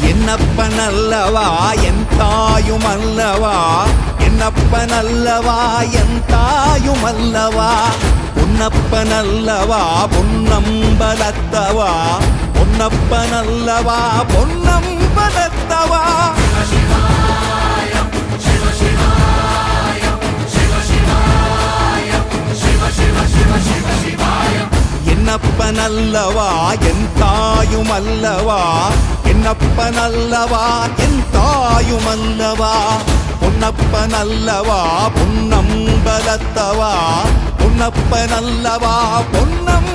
என்னப்பனல்லவா என் தாயுமல்லவா, என்னப்பனல்லவா என் தாயுமல்லவா, பொன்னப்பனல்லவா பொன்னம்பலத்தவா, பொன்னப்பனல்லவா பொன்னம்பலத்தவா. என்னப்பனல்லவா என் தாயுமல்லவா, என்னப்பனல்லவா என் தாயுமல்லவா, பொன்னப்பனல்லவா பொன்னம்பலத்தவா, பொன்னப்பனல்லவா பொன்னம்